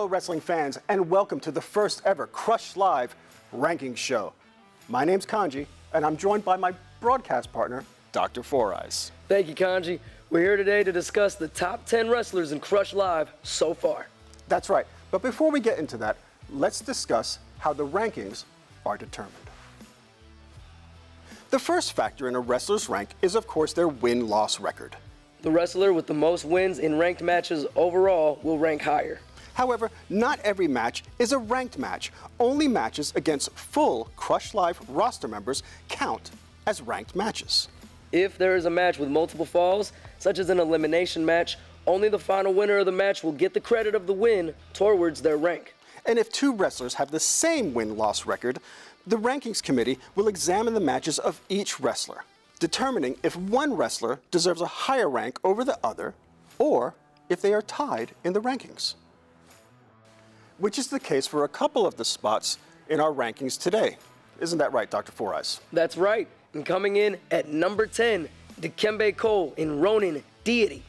Hello, wrestling fans, and welcome to the first ever Crush Live Rankings Show. My name's Conji, and I'm joined by my broadcast partner, Dr. Four Eyes. Thank you, Conji. We're here today to discuss the top 10 wrestlers in Crush Live so far. That's right, but before we get into that, let's discuss how the rankings are determined. The first factor in a wrestler's rank is, of course, their win-loss record. The wrestler with the most wins in ranked matches overall will rank higher. However, not every match is a ranked match. Only matches against full Crush Live roster members count as ranked matches. If there is a match with multiple falls, such as an elimination match, only the final winner of the match will get the credit of the win towards their rank. And if two wrestlers have the same win-loss record, the rankings committee will examine the matches of each wrestler, determining if one wrestler deserves a higher rank over the other, or if they are tied in the rankings. Which is the case for a couple of the spots in our rankings today. Isn't that right, Dr. Four Eyes? That's right. And coming in at number 10, Dikembe Cole in Ronin Deity.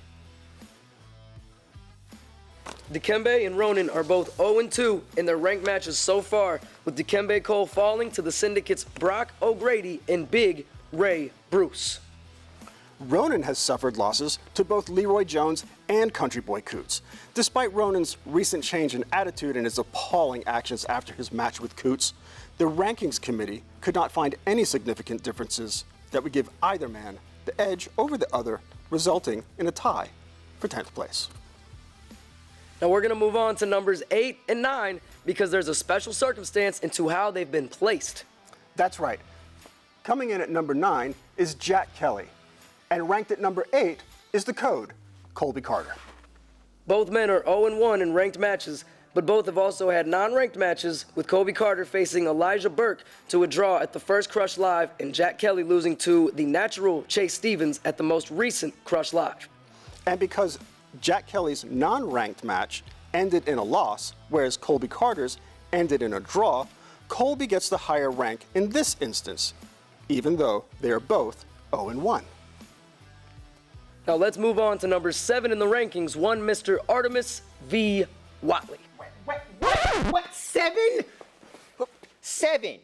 Dikembe and Ronin are both 0-2 in their ranked matches so far, with Dikembe Cole falling to the Syndicate's Brock O'Grady and Big Ray Bruce. Ronin has suffered losses to both Leroy Jones and Country Boy Coots. Despite Ronin's recent change in attitude and his appalling actions after his match with Coots, the rankings committee could not find any significant differences that would give either man the edge over the other, resulting in a tie for 10th place. Now we're going to move on to numbers 8 and 9 because there's a special circumstance into how they've been placed. That's right. Coming in at number 9 is Jack Kelly, and ranked at number 8 is the Code, Colby Carter. Both men are 0-1 in ranked matches, but both have also had non-ranked matches, with Colby Carter facing Elijah Burke to a draw at the first Crush Live and Jack Kelly losing to the natural Chase Stevens at the most recent Crush Live. And because Jack Kelly's non-ranked match ended in a loss, whereas Colby Carter's ended in a draw, Colby gets the higher rank in this instance, even though they are both 0-1. Now let's move on to number 7 in the rankings, one Mr. Artemis V. Watley. What? 7? 7.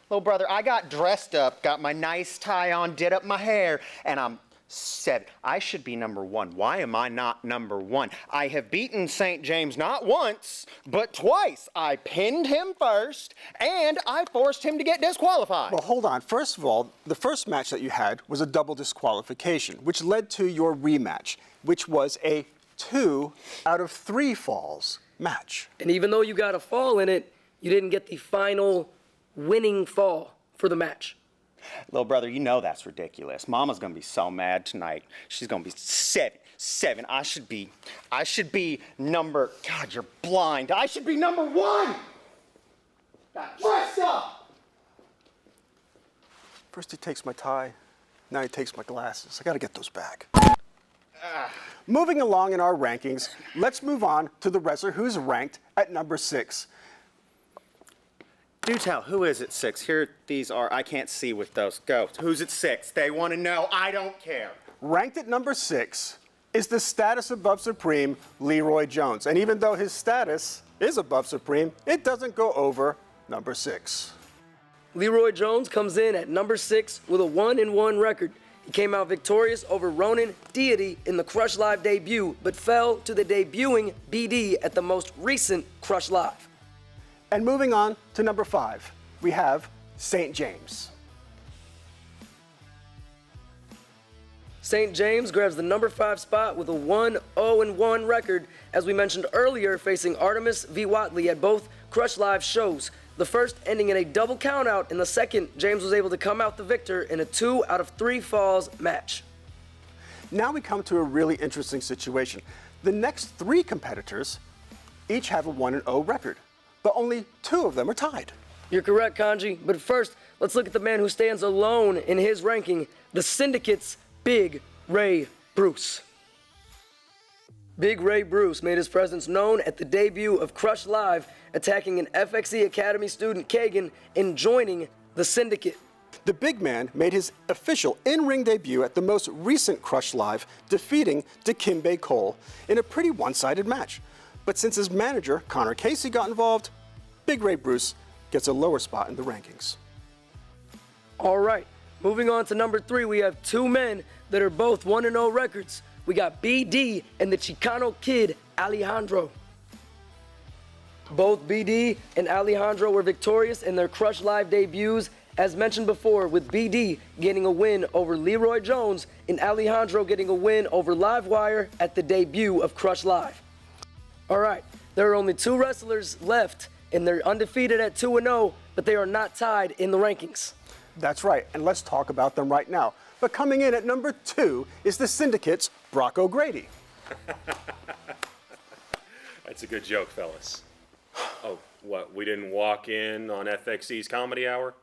Little brother, I got dressed up, got my nice tie on, did up my hair, and I'm 7. I should be number 1. Why am I not number 1? I have beaten St. James not once, but twice. I pinned him first, and I forced him to get disqualified. Well, hold on. First of all, the first match that you had was a double disqualification, which led to your rematch, which was a 2 out of 3 falls match. And even though you got a fall in it, you didn't get the final winning fall for the match. Little brother, you know that's ridiculous. Mama's gonna be so mad tonight. She's gonna be 7. I should be number, God, you're blind. I should be number 1. Got dressed up. First he takes my tie, now he takes my glasses. I gotta get those back. Moving along in our rankings, let's move on to the wrestler who's ranked at number 6. Do tell, who is at 6? Here, these are, I can't see with those. Go. Who's at 6? They want to know. I don't care. Ranked at number 6 is the status above Supreme, Leroy Jones. And even though his status is above Supreme, it doesn't go over number 6. Leroy Jones comes in at number 6 with a 1-1 record. He came out victorious over Ronin Deity in the Crush Live debut, but fell to the debuting BD at the most recent Crush Live. And moving on to number 5, we have St. James. St. James grabs the number 5 spot with a 1-0-1 record, as we mentioned earlier, facing Artemis V. Watley at both Crush Live shows. The first ending in a double countout, and the second, James was able to come out the victor in a 2 out of 3 falls match. Now we come to a really interesting situation. The next 3 competitors each have a 1-0 record, but only 2 of them are tied. You're correct, Conji, but first, let's look at the man who stands alone in his ranking, the Syndicate's Big Ray Bruce. Big Ray Bruce made his presence known at the debut of Crush Live, attacking an FXE Academy student, Kagan, and joining the Syndicate. The big man made his official in-ring debut at the most recent Crush Live, defeating Dikembe Cole in a pretty one-sided match. But since his manager, Connor Casey, got involved, Big Ray Bruce gets a lower spot in the rankings. All right, moving on to number 3, we have 2 men that are both 1-0 records. We got BD and the Chicano Kid, Alejandro. Both BD and Alejandro were victorious in their Crush Live debuts, as mentioned before, with BD getting a win over Leroy Jones and Alejandro getting a win over Livewire at the debut of Crush Live. All right, there are only 2 wrestlers left, and they're undefeated at 2-0, but they are not tied in the rankings. That's right, and let's talk about them right now. But coming in at number 2 is the Syndicate's Brock O'Grady. That's a good joke, fellas. Oh, what, we didn't walk in on FXE's Comedy Hour?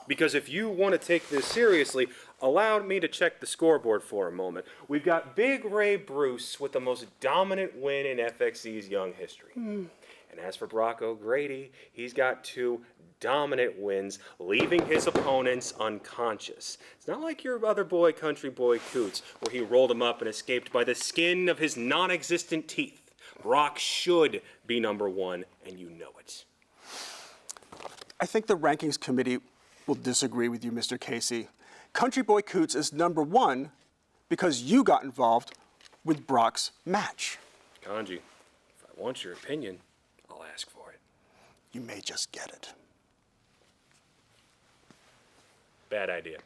Because if you want to take this seriously, allow me to check the scoreboard for a moment. We've got Big Ray Bruce with the most dominant win in FXE's young history. And as for Brock O'Grady, he's got 2 dominant wins, leaving his opponents unconscious. It's not like your other boy, Country Boy Coots, where he rolled him up and escaped by the skin of his non-existent teeth. Brock should be number 1, and you know it. I think the rankings committee will disagree with you, Mr. Casey. Country Boy Coots is number 1 because you got involved with Brock's match. Conji, if I want your opinion, I'll ask for it. You may just get it. Bad idea.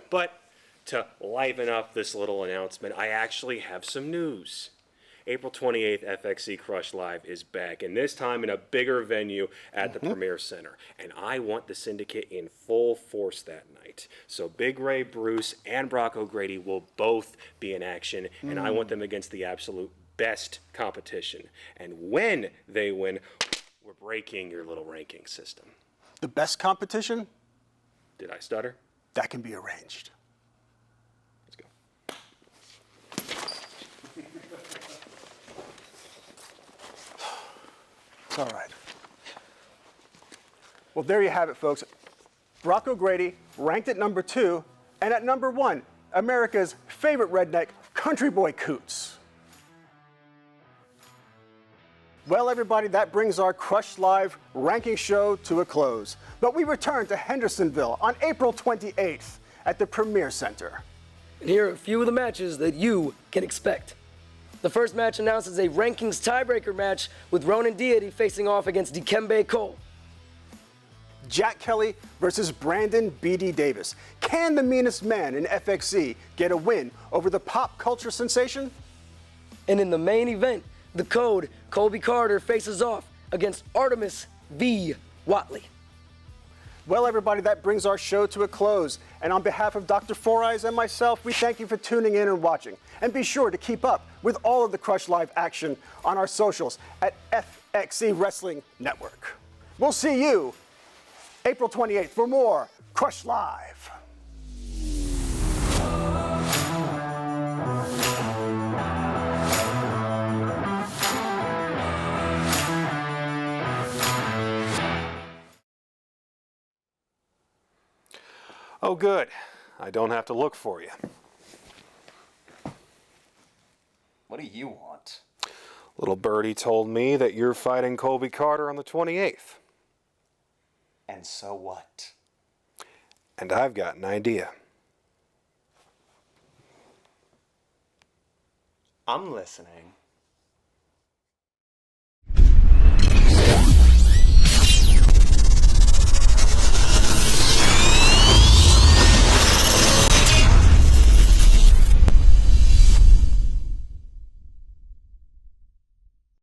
But to liven up this little announcement, I actually have some news. April 28th, FXC Crush Live is back, and this time in a bigger venue at the Premier Center. And I want the Syndicate in full force that night. So Big Ray Bruce and Brock O'Grady will both be in action, and I want them against the absolute best competition. And when they win, we're breaking your little ranking system. The best competition? Did I stutter? That can be arranged. Let's go. It's all right. Well, there you have it, folks. Brock O'Grady ranked at number 2, and at number 1, America's favorite redneck, Country Boy Coots. Well, everybody, that brings our Crush Live ranking show to a close. But we return to Hendersonville on April 28th at the Premier Center. And here are a few of the matches that you can expect. The first match announces a rankings tiebreaker match with Ronan Deity facing off against Dikembe Cole. Jack Kelly versus Brandon B.D. Davis. Can the meanest man in FXC get a win over the pop culture sensation? And in the main event, the Code, Colby Carter, faces off against Artemis V. Watley. Well, everybody, that brings our show to a close. And on behalf of Dr. Four Eyes and myself, we thank you for tuning in and watching. And be sure to keep up with all of the Crush Live action on our socials at FXC Wrestling Network. We'll see you April 28th for more Crush Live. Oh, good. I don't have to look for you. What do you want? Little birdie told me that you're fighting Colby Carter on the 28th. And so what? And I've got an idea. I'm listening.